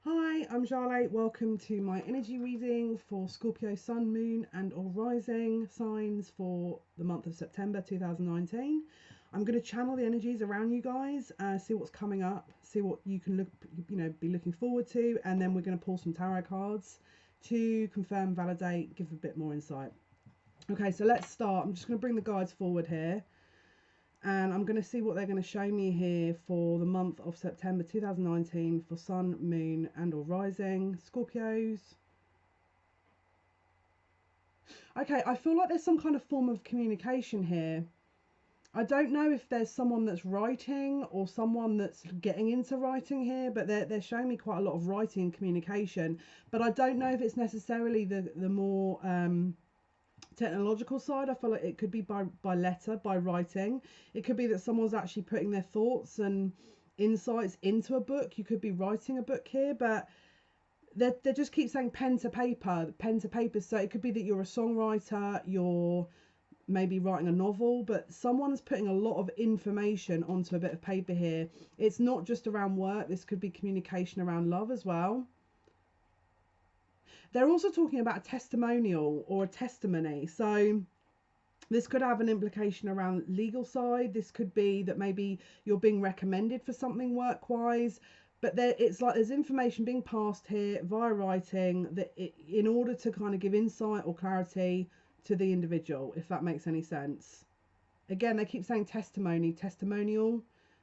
Hi, I'm Jale. Welcome to my energy reading for Scorpio Sun, Moon, and or Rising signs for the month of September 2019. I'm going to channel the energies around you guys, see what's coming up, see what you can be looking forward to, and then we're going to pull some tarot cards to confirm, validate, give a bit more insight. Okay, so let's start. I'm just going to bring the guides forward here. And I'm going to see what they're going to show me here for the month of September 2019 for Sun, Moon and or Rising Scorpios. Okay, I feel like there's some kind of form of communication here. I don't know if there's someone that's writing or someone that's getting into writing here, but they're showing me quite a lot of writing and communication. But I don't know if it's necessarily the more technological side. I feel like it could be by letter, by writing. It could be that someone's actually putting their thoughts and insights into a book. You could be writing a book here, but they just keep saying pen to paper, pen to paper. So it could be that you're a songwriter, you're maybe writing a novel, but someone's putting a lot of information onto a bit of paper here. It's not just around work. This could be communication around love as well. They're also talking about a testimonial or a testimony. So this could have an implication around legal side. This could be that maybe you're being recommended for something work-wise. But it's like there's information being passed here via writing in order to kind of give insight or clarity to the individual, if that makes any sense. Again, they keep saying testimony, testimonial.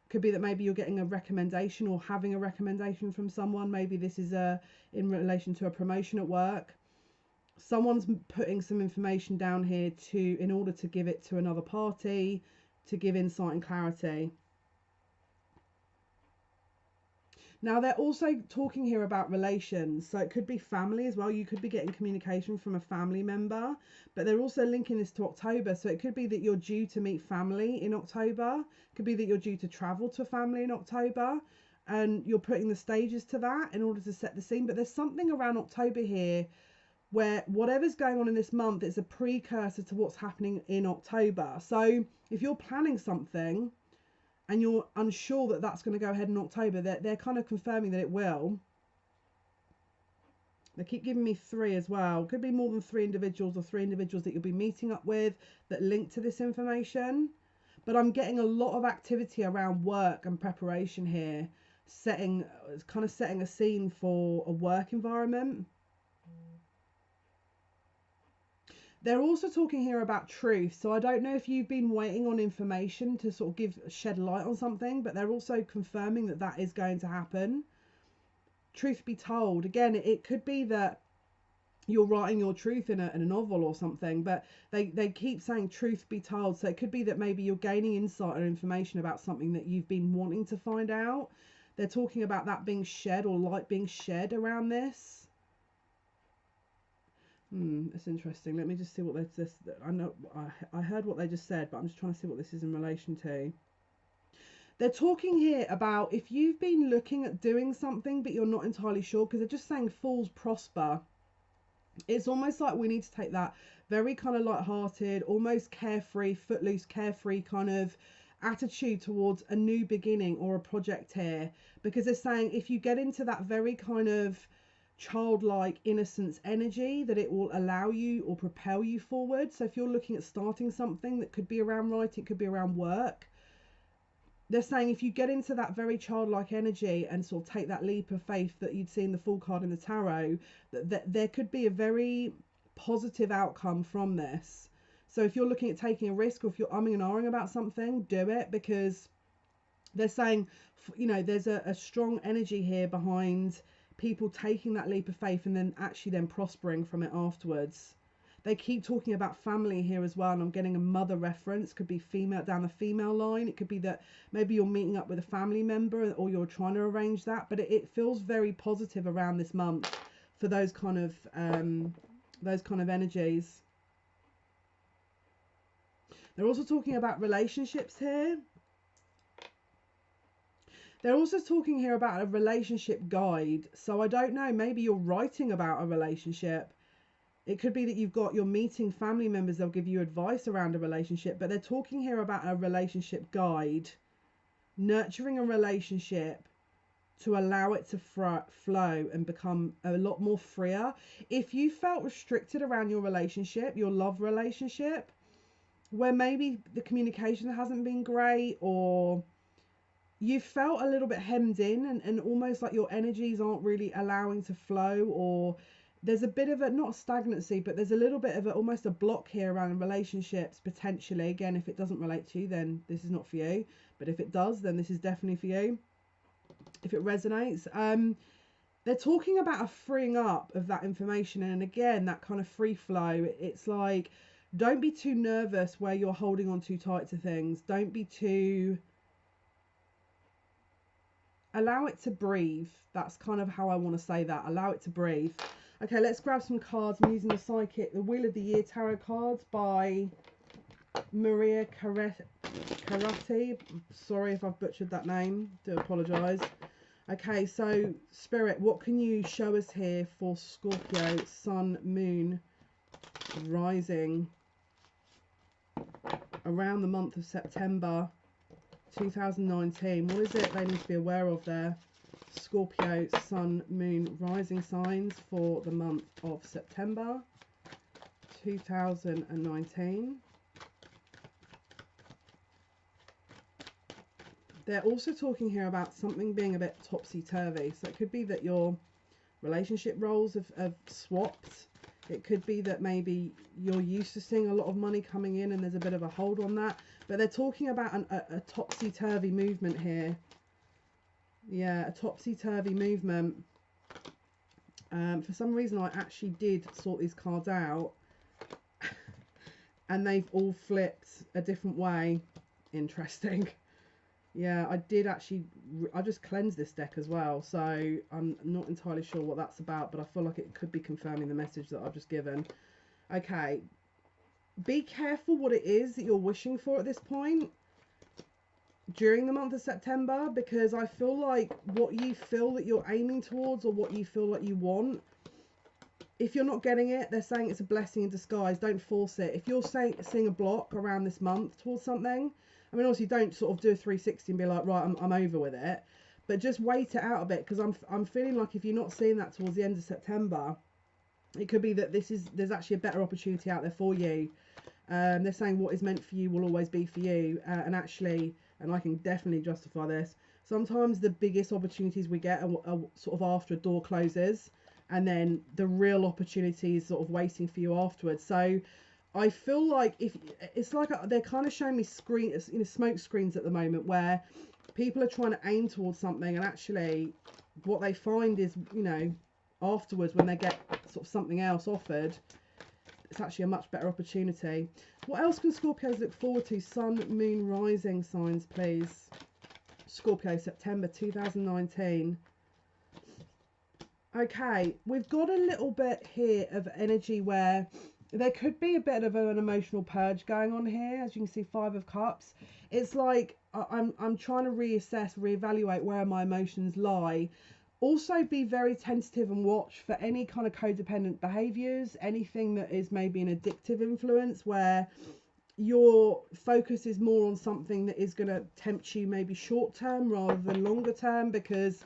Could be that maybe you're getting a recommendation or having a recommendation from someone. Maybe this is in relation to a promotion at work. Someone's putting some information down here in order to give it to another party, to give insight and clarity. Now they're also talking here about relations, so it could be family as well. You could be getting communication from a family member, but they're also linking this to October, so it could be that you're due to meet family in October. It could be that you're due to travel to family in October, and you're putting the stages to that in order to set the scene. But there's something around October here where whatever's going on in this month is a precursor to what's happening in October. So if you're planning something and you're unsure that that's going to go ahead in October, they're kind of confirming that it will. They keep giving me 3 as well. Could be more than 3 individuals or 3 individuals that you'll be meeting up with that link to this information. But I'm getting a lot of activity around work and preparation here, setting a scene for a work environment. They're also talking here about truth. So I don't know if you've been waiting on information to sort of shed light on something, but they're also confirming that that is going to happen. Truth be told, again, it could be that you're writing your truth in a novel or something, but they keep saying truth be told. So it could be that maybe you're gaining insight or information about something that you've been wanting to find out. They're talking about that being shed or light being shed around this. It's interesting. Let me just see what they just. I know I heard what they just said, but I'm just trying to see what this is in relation to. They're talking here about if you've been looking at doing something, but you're not entirely sure, because they're just saying fools prosper. It's almost like we need to take that very kind of light-hearted, almost carefree, footloose, carefree kind of attitude towards a new beginning or a project here, because they're saying if you get into that very kind of childlike innocence energy, that it will allow you or propel you forward. So if you're looking at starting something that could be around writing, it could be around work, they're saying if you get into that very childlike energy and sort of take that leap of faith that you'd see in the Fool card in the tarot, that there could be a very positive outcome from this. So if you're looking at taking a risk, or if you're umming and ahhing about something, do it, because they're saying, you know, there's a strong energy here behind people taking that leap of faith and then actually then prospering from it afterwards. They keep talking about family here as well, and I'm getting a mother reference. Could be female, down the female line. It could be that maybe you're meeting up with a family member or you're trying to arrange that, but it feels very positive around this month for those kind of energies. They're also talking about relationships here. They're also talking here about a relationship guide. So I don't know, maybe you're writing about a relationship. It could be that you're meeting family members, they'll give you advice around a relationship, but they're talking here about a relationship guide, nurturing a relationship to allow it to flow and become a lot more freer. If you felt restricted around your relationship, your love relationship, where maybe the communication hasn't been great, or you felt a little bit hemmed in, and almost like your energies aren't really allowing to flow, or there's a bit of a, not stagnancy, but there's a little bit of almost a block here around relationships, potentially. Again, if it doesn't relate to you, then this is not for you. But if it does, then this is definitely for you. If it resonates, they're talking about a freeing up of that information. And again, that kind of free flow. It's like, don't be too nervous where you're holding on too tight to things. Don't be too... Allow it to breathe. That's kind of how I want to say that. Allow it to breathe. Okay, let's grab some cards. I'm using the Wheel of the Year Tarot cards by Maria Caratti. Sorry if I've butchered that name. Do apologise. Okay, so Spirit, what can you show us here for Scorpio, Sun, Moon, Rising, around the month of September 2019? What is it they need to be aware of there? Scorpio, Sun, Moon, Rising signs for the month of September 2019. They're also talking here about something being a bit topsy-turvy. So it could be that your relationship roles have swapped. It could be that maybe you're used to seeing a lot of money coming in and there's a bit of a hold on that. But they're talking about a topsy-turvy movement here. Yeah, a topsy-turvy movement. For some reason, I actually did sort these cards out. And they've all flipped a different way. Interesting. Yeah, I did actually... I just cleansed this deck as well. So I'm not entirely sure what that's about. But I feel like it could be confirming the message that I've just given. Okay. Be careful what it is that you're wishing for at this point during the month of September, because I feel like what you feel that you're aiming towards, or what you feel like you want, if you're not getting it, they're saying it's a blessing in disguise. Don't force it. If you're seeing a block around this month towards something, I mean, obviously don't sort of do a 360 and be like, right, I'm over with it, but just wait it out a bit, because I'm feeling like if you're not seeing that towards the end of September, it could be that there's actually a better opportunity out there for you. They're saying what is meant for you will always be for you, and actually, and I can definitely justify this, sometimes the biggest opportunities we get are sort of after a door closes, and then the real opportunity is sort of waiting for you afterwards. So I feel like if it's like they're kind of showing me smoke screens at the moment, where people are trying to aim towards something, and actually what they find is, you know, afterwards when they get sort of something else offered, it's actually a much better opportunity. What else can Scorpios look forward to? Sun, Moon, Rising signs, please. Scorpio, September 2019. Okay, we've got a little bit here of energy where there could be a bit of an emotional purge going on here. As you can see, 5 of Cups. It's like I'm trying to reassess, reevaluate where my emotions lie. Also be very tentative and watch for any kind of codependent behaviours, anything that is maybe an addictive influence, where your focus is more on something that is going to tempt you maybe short term rather than longer term, because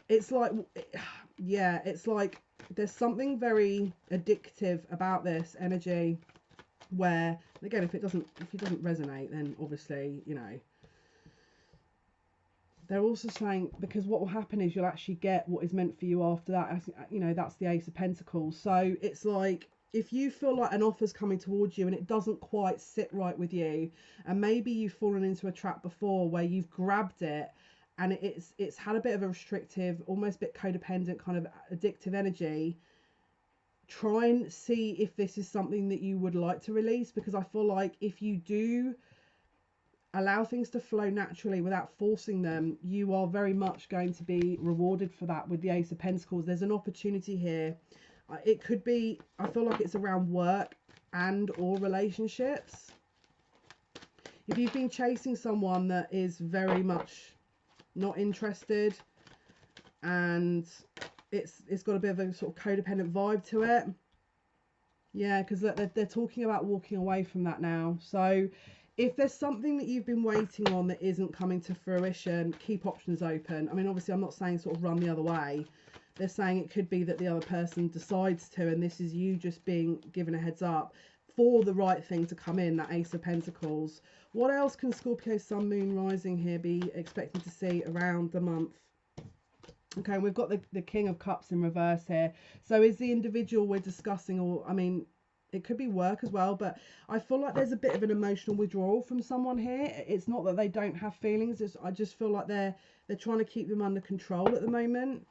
it's like, yeah, it's like there's something very addictive about this energy, where, again, if it doesn't resonate, then obviously, you know. They're also saying, because what will happen is you'll actually get what is meant for you after that. You know, that's the Ace of Pentacles. So it's like, if you feel like an offer's coming towards you and it doesn't quite sit right with you, and maybe you've fallen into a trap before where you've grabbed it and it's had a bit of a restrictive, almost a bit codependent kind of addictive energy, try and see if this is something that you would like to release, because I feel like if you do allow things to flow naturally without forcing them, you are very much going to be rewarded for that with the Ace of Pentacles. There's an opportunity here. It could be, I feel like it's around work and or relationships. If you've been chasing someone that is very much not interested, and it's got a bit of a sort of codependent vibe to it. Yeah, because they're talking about walking away from that now. So if there's something that you've been waiting on that isn't coming to fruition, keep options open. I mean, obviously, I'm not saying sort of run the other way. They're saying it could be that the other person decides to, and this is you just being given a heads up for the right thing to come in, that Ace of Pentacles. What else can Scorpio, Sun, Moon, Rising here be expecting to see around the month? Okay, we've got the King of Cups in reverse here. So is the individual we're discussing, or, I mean, it could be work as well, but I feel like there's a bit of an emotional withdrawal from someone here. It's not that they don't have feelings. I just feel like they're trying to keep them under control at the moment.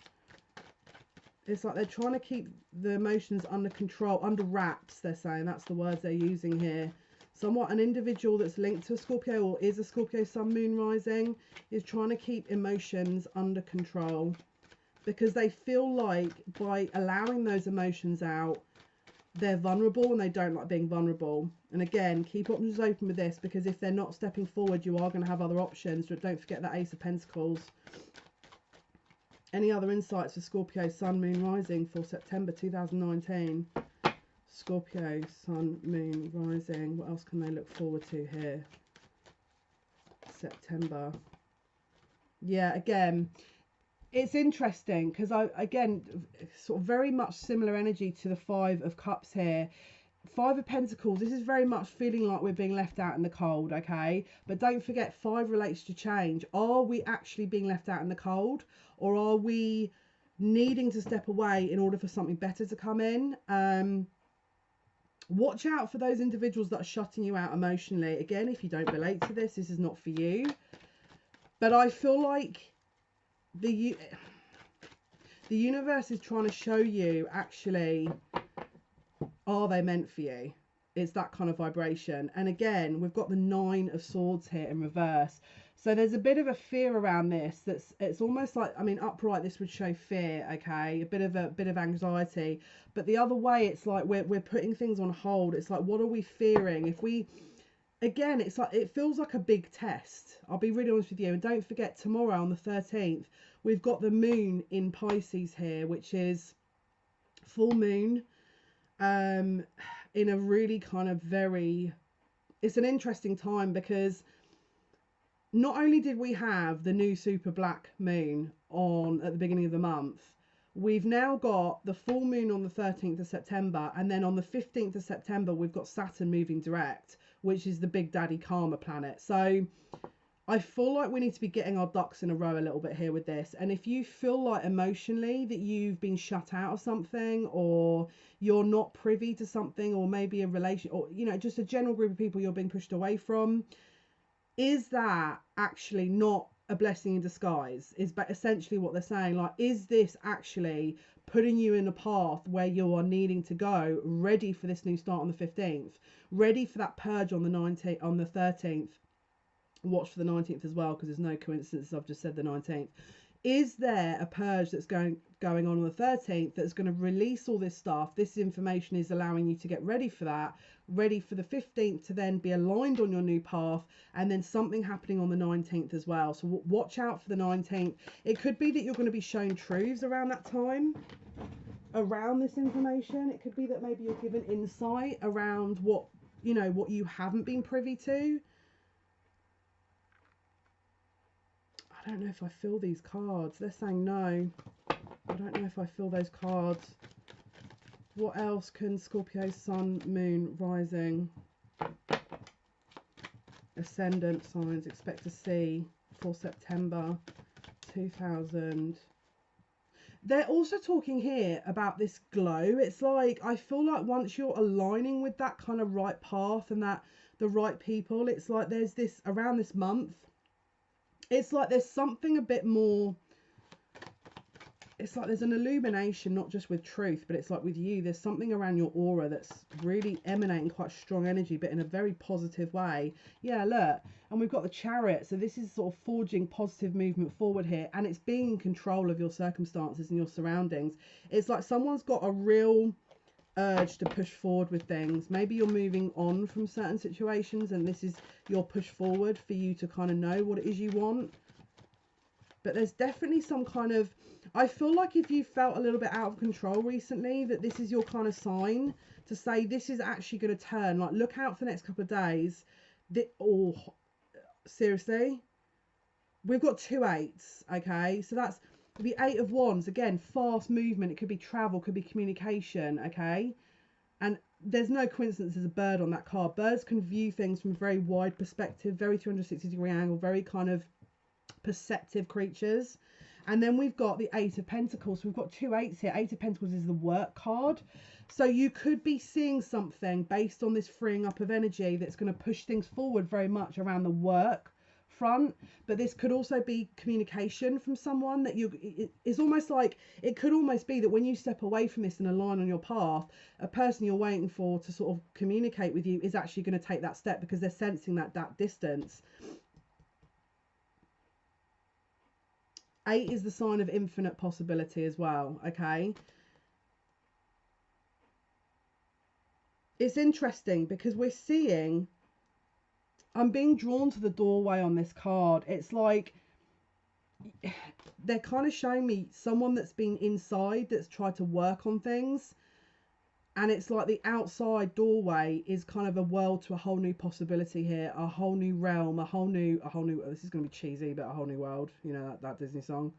It's like they're trying to keep the emotions under control, under wraps, they're saying. That's the words they're using here. Somewhat an individual that's linked to a Scorpio or is a Scorpio, Sun, Moon, Rising is trying to keep emotions under control because they feel like by allowing those emotions out, they're vulnerable and they don't like being vulnerable. And again, keep options open with this, because if they're not stepping forward, you are going to have other options. But don't forget that Ace of Pentacles. Any other insights for Scorpio, Sun, Moon, Rising for September 2019? Scorpio, Sun, Moon, Rising. What else can they look forward to here? September. Yeah, again, it's interesting because again, sort of very much similar energy to the Five of Cups here. Five of Pentacles, this is very much feeling like we're being left out in the cold, okay? But don't forget, five relates to change. Are we actually being left out in the cold, or are we needing to step away in order for something better to come in? Watch out for those individuals that are shutting you out emotionally. Again, if you don't relate to this, this is not for you. But I feel like the universe is trying to show you, actually, are they meant for you? It's that kind of vibration. And again, we've got the Nine of Swords here in reverse. So there's a bit of a fear around this. It's almost like, I mean, upright, this would show fear, okay? A bit of anxiety. But the other way, it's like we're putting things on hold. It's like, what are we fearing? If we, again, it's like, it feels like a big test. I'll be really honest with you. And don't forget, tomorrow on the 13th, we've got the moon in Pisces here, which is full moon. In a really kind of it's an interesting time, because not only did we have the new super black moon on at the beginning of the month, we've now got the full moon on the 13th of September, and then on the 15th of September we've got Saturn moving direct, which is the big daddy karma planet. So I feel like we need to be getting our ducks in a row a little bit here with this. And if you feel like emotionally that you've been shut out of something, or you're not privy to something, or maybe a relation, or, you know, just a general group of people you're being pushed away from, is that actually not a blessing in disguise? Is essentially what they're saying. Like, is this actually putting you in a path where you are needing to go, ready for this new start on the 15th, ready for that purge on the 19th, on the 13th? Watch for the 19th as well, because there's no coincidence I've just said the 19th. Is there a purge that's going on the 13th that's going to release all this stuff? This information is allowing you to get ready for that, ready for the 15th to then be aligned on your new path, and then something happening on the 19th as well. So watch out for the 19th. It could be that you're going to be shown truths around that time, around this information. It could be that maybe you're given insight around what, you know, what you haven't been privy to. I don't know if I fill these cards. They're saying no. I don't know if I fill those cards. What else can Scorpio, Sun, Moon, Rising, Ascendant signs expect to see for September 2000? They're also talking here about this glow. It's like, I feel like once you're aligning with that kind of right path and that the right people, it's like there's this, around this month, it's like there's something a bit more, it's like there's an illumination, not just with truth, but it's like with you, there's something around your aura that's really emanating quite strong energy, but in a very positive way. Yeah, look, and we've got the Chariot, so this is sort of forging positive movement forward here, and it's being in control of your circumstances and your surroundings. It's like someone's got a real urge to push forward with things. Maybe you're moving on from certain situations, and this is your push forward for you to kind of know what it is you want. But there's definitely some kind of, I feel like if you felt a little bit out of control recently, that this is your kind of sign to say this is actually going to turn. Like, look out for the next couple of days. Oh, seriously, we've got 2 8s. Okay, so that's the 8 of Wands. Again, fast movement. It could be travel, could be communication. Okay, and there's no coincidence there's a bird on that card. Birds can view things from a very wide perspective, very 360-degree angle, very kind of perceptive creatures. And then we've got the 8 of Pentacles. So we've got 2 8s here. 8 of Pentacles is the work card. So you could be seeing something based on this freeing up of energy that's going to push things forward very much around the work front. But this could also be communication from someone that it's almost like, it could almost be that when you step away from this and align on your path, a person you're waiting for to sort of communicate with you is actually going to take that step, because they're sensing that distance. 8 is the sign of infinite possibility as well. Okay, it's interesting because we're seeing, I'm being drawn to the doorway on this card. It's like they're kind of showing me someone that's been inside, that's tried to work on things, and it's like the outside doorway is kind of a world to a whole new possibility here, a whole new realm, a whole new, this is going to be cheesy, but a whole new world, you know, that Disney song.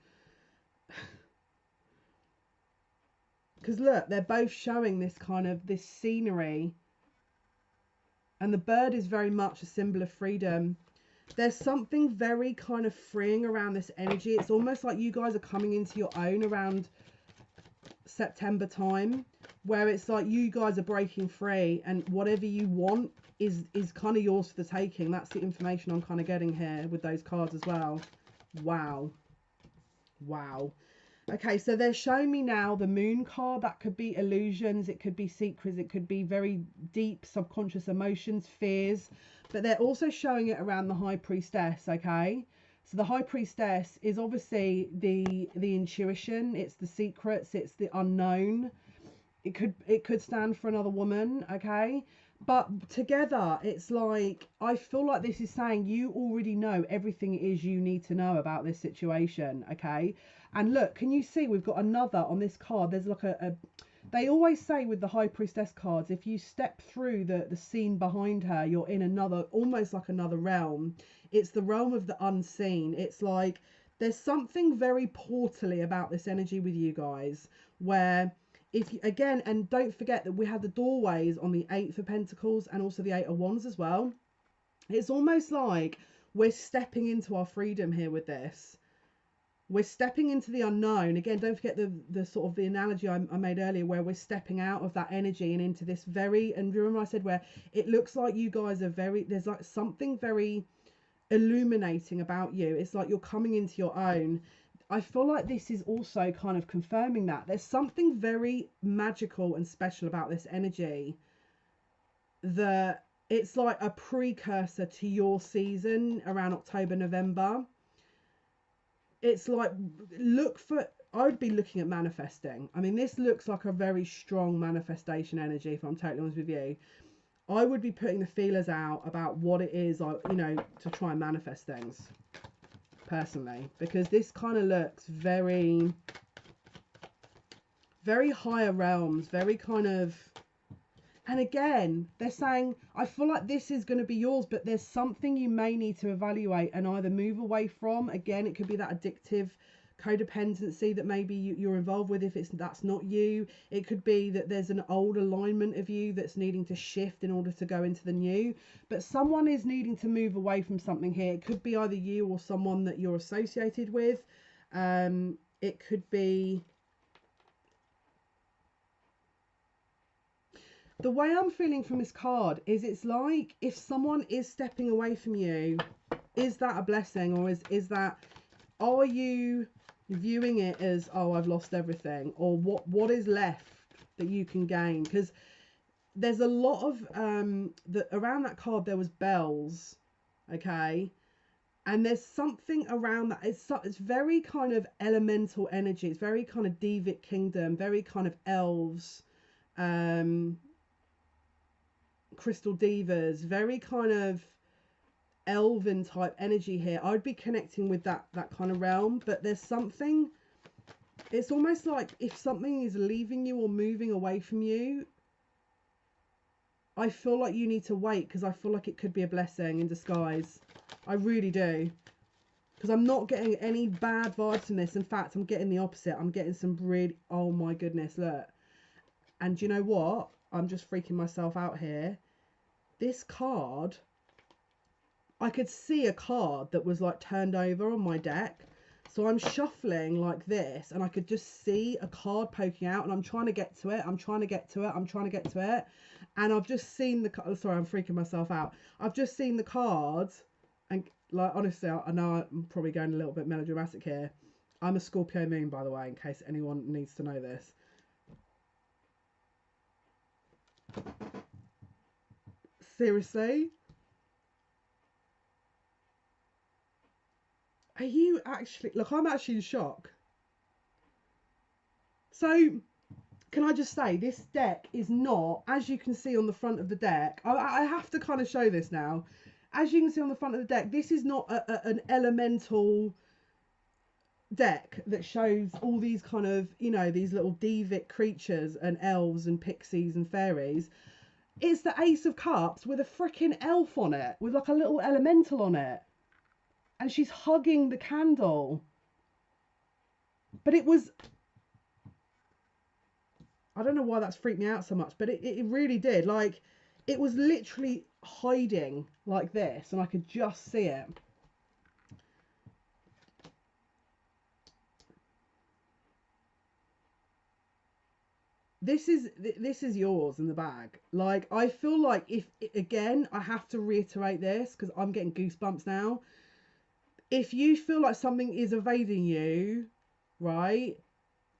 Because look, they're both showing this kind of, this scenery, and the bird is very much a symbol of freedom. There's something very kind of freeing around this energy. It's almost like you guys are coming into your own around September time, where it's like you guys are breaking free, and whatever you want is kind of yours for the taking. That's the information I'm kind of getting here with those cards as well. Wow. Okay, so they're showing me now the moon card. That could be illusions, it could be secrets, it could be very deep subconscious emotions, fears, but they're also showing it around the high priestess. Okay, so the high priestess is obviously the intuition, it's the secrets, it's the unknown. It could stand for another woman. Okay, but together it's like, I feel like this is saying you already know everything it is you need to know about this situation. Okay, and look, can you see we've got another on this card? There's like they always say with the high priestess cards, if you step through the scene behind her, you're in another, almost like another realm. It's the realm of the unseen. It's like there's something very portally about this energy with you guys, where if you, again, and don't forget that we have the doorways on the 8 of Pentacles and also the 8 of Wands as well. It's almost like we're stepping into our freedom here with this. We're stepping into the unknown. Again, don't forget the sort of the analogy I made earlier, where we're stepping out of that energy and into this very, and remember I said where it looks like you guys are very, there's like something very illuminating about you. It's like you're coming into your own. I feel like this is also kind of confirming that there's something very magical and special about this energy, that it's like a precursor to your season around October, November. It's like, I would be looking at manifesting. I mean, this looks like a very strong manifestation energy, if I'm totally honest with you. I would be putting the feelers out about what it is, to try and manifest things, personally, because this kind of looks very, very higher realms, very kind of, and again, they're saying, I feel like this is going to be yours, but there's something you may need to evaluate and either move away from. Again, it could be that addictive codependency that maybe you're involved with, if that's not you. It could be that there's an old alignment of you that's needing to shift in order to go into the new. But someone is needing to move away from something here. It could be either you or someone that you're associated with. It could be... The way I'm feeling from this card is it's like if someone is stepping away from you, is that a blessing, or is that, are you viewing it as, oh, I've lost everything, or what is left that you can gain? Because there's a lot of around that card there was bells, okay, and there's something around that. It's very kind of elemental energy. It's very kind of Devic kingdom, very kind of elves, crystal divas, very kind of elven type energy here. I'd be connecting with that kind of realm, but there's something, it's almost like if something is leaving you or moving away from you, I feel like you need to wait, because I feel like it could be a blessing in disguise. I really do. Because I'm not getting any bad vibes from this. In fact, I'm getting the opposite. I'm getting some really, oh my goodness, look. And do you know what? I'm just freaking myself out here. This card, I could see a card that was like turned over on my deck. So I'm shuffling like this, and I could just see a card poking out, and I'm trying to get to it. I'm trying to get to it. I'm trying to get to it. And I've just seen the, oh, sorry, I'm freaking myself out. I've just seen the cards, and like, honestly, I know I'm probably going a little bit melodramatic here. I'm a Scorpio moon, by the way, in case anyone needs to know this. Seriously? Are you actually... Look, I'm actually in shock. So, can I just say, this deck is not, as you can see on the front of the deck, I have to kind of show this now. As you can see on the front of the deck, this is not an elemental deck that shows all these kind of, you know, these little devic creatures and elves and pixies and fairies. It's the Ace of Cups with a freaking elf on it, with like a little elemental on it. And she's hugging the candle. But it was... I don't know why that's freaked me out so much, but it really did. Like, it was literally hiding like this, and I could just see it. This is yours in the bag. Like, I feel like if, again, I have to reiterate this because I'm getting goosebumps now. If you feel like something is evading you, right,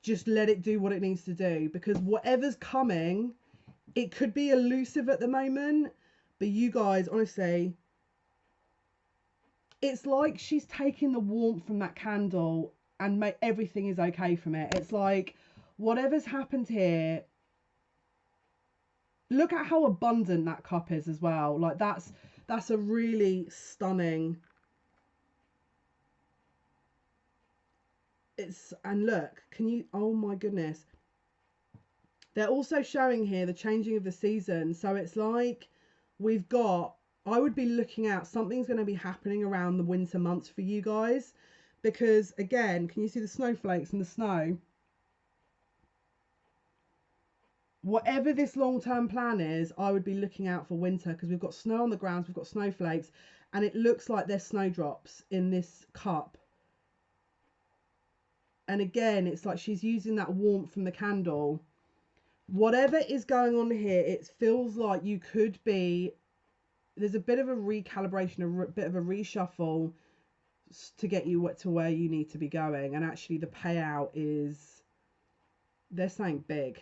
just let it do what it needs to do, because whatever's coming, it could be elusive at the moment, but you guys, honestly, it's like she's taking the warmth from that candle and everything is okay from it. It's like whatever's happened here, look at how abundant that cup is as well. Like, that's a really stunning... And look, can you, oh my goodness, they're also showing here the changing of the season. So it's like we've got, I would be looking out, something's going to be happening around the winter months for you guys, because again, can you see the snowflakes and the snow? Whatever this long-term plan is, I would be looking out for winter, because we've got snow on the grounds, we've got snowflakes, and it looks like there's snowdrops in this cup. And again, it's like she's using that warmth from the candle. Whatever is going on here, it feels like you could be... There's a bit of a recalibration, a bit of a reshuffle to get you to where you need to be going. And actually the payout is... They're saying big.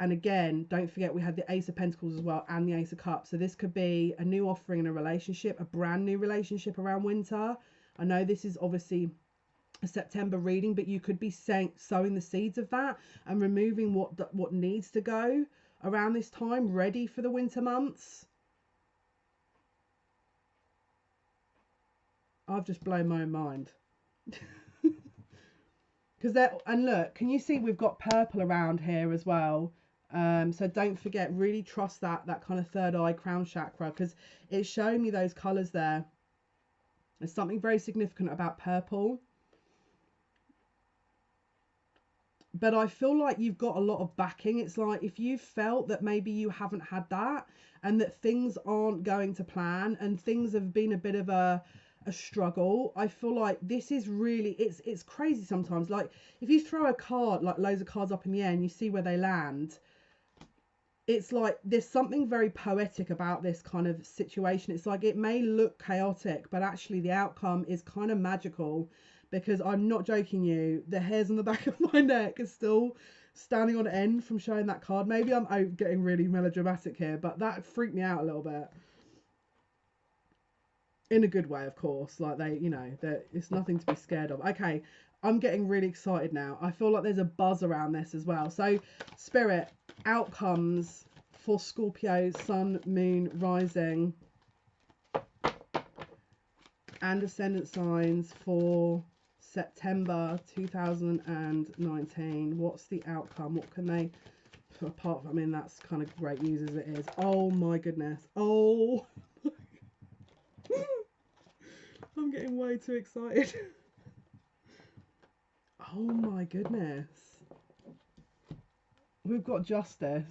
And again, don't forget we had the Ace of Pentacles as well and the Ace of Cups. So this could be a new offering in a relationship, a brand new relationship around winter. I know this is obviously a September reading, but you could be sowing the seeds of that and removing what needs to go around this time, ready for the winter months. I've just blown my own mind. Because and look, can you see we've got purple around here as well? So don't forget, really trust that kind of third eye crown chakra, because it's showing me those colours there. There's something very significant about purple. But I feel like you've got a lot of backing. It's like if you felt that maybe you haven't had that, and that things aren't going to plan, and things have been a bit of a struggle, I feel like this is really, it's crazy sometimes. Like if you throw a card, like loads of cards up in the air, and you see where they land, it's like there's something very poetic about this kind of situation. It's like it may look chaotic, but actually the outcome is kind of magical. Because I'm not joking you, the hairs on the back of my neck are still standing on end from showing that card. Maybe I'm getting really melodramatic here, but that freaked me out a little bit. In a good way, of course. Like they, you know, it's nothing to be scared of. Okay, I'm getting really excited now. I feel like there's a buzz around this as well. So, Spirit, outcomes for Scorpio, Sun, Moon, Rising, and Ascendant signs for September 2019. What's the outcome? What can they apart from, I mean, that's kind of great news as it is. Oh my goodness. Oh. I'm getting way too excited. Oh my goodness. We've got justice.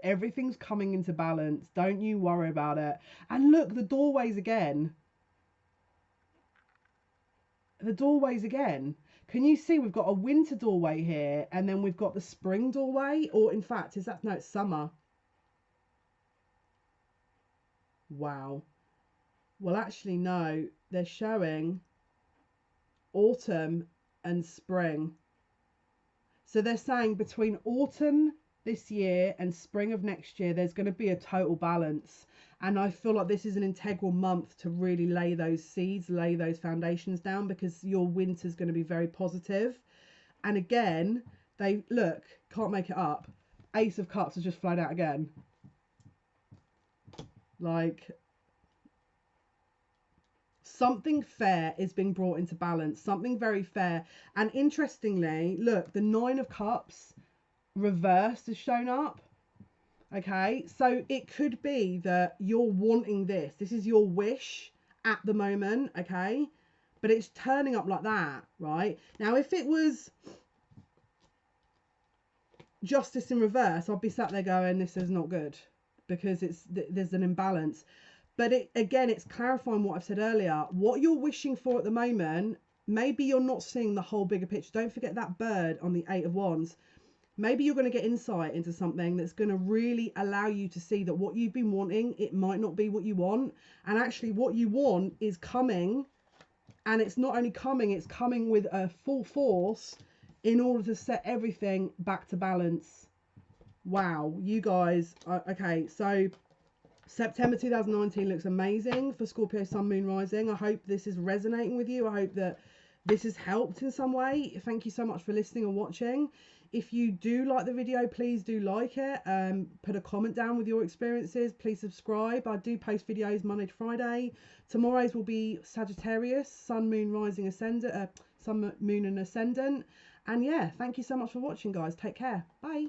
Everything's coming into balance. Don't you worry about it. And look, the doorways again. The doorways again. Can you see we've got a winter doorway here, and then we've got the spring doorway? Or in fact, is that, no, it's summer. Wow. Well, actually, no. They're showing autumn and spring. So they're saying between autumn this year and spring of next year, there's going to be a total balance. And I feel like this is an integral month to really lay those seeds, lay those foundations down, because your winter's going to be very positive. And again, they look, can't make it up. Ace of Cups has just flown out again. Like, something fair is being brought into balance, something very fair. And interestingly, look, the Nine of Cups reversed has shown up. Okay, so it could be that you're wanting this. This is your wish at the moment, okay? But it's turning up like that, right? Now, if it was Justice in reverse, I'd be sat there going, this is not good, because there's an imbalance. But again, it's clarifying what I've said earlier. What you're wishing for at the moment, maybe you're not seeing the whole bigger picture. Don't forget that bird on the Eight of Wands. Maybe you're going to get insight into something that's going to really allow you to see that what you've been wanting, it might not be what you want. And actually what you want is coming. And it's not only coming, it's coming with a full force in order to set everything back to balance. Wow, you guys. Okay, so September 2019 looks amazing for Scorpio Sun, Moon, Rising. I hope this is resonating with you. I hope that this has helped in some way. Thank you so much for listening and watching. If you do like the video, please do like it. Put a comment down with your experiences. Please subscribe. I do post videos Monday to Friday. Tomorrow's will be Sagittarius, Sun, Moon, Rising, Ascendant, Sun, Moon and Ascendant. And yeah, thank you so much for watching, guys. Take care. Bye.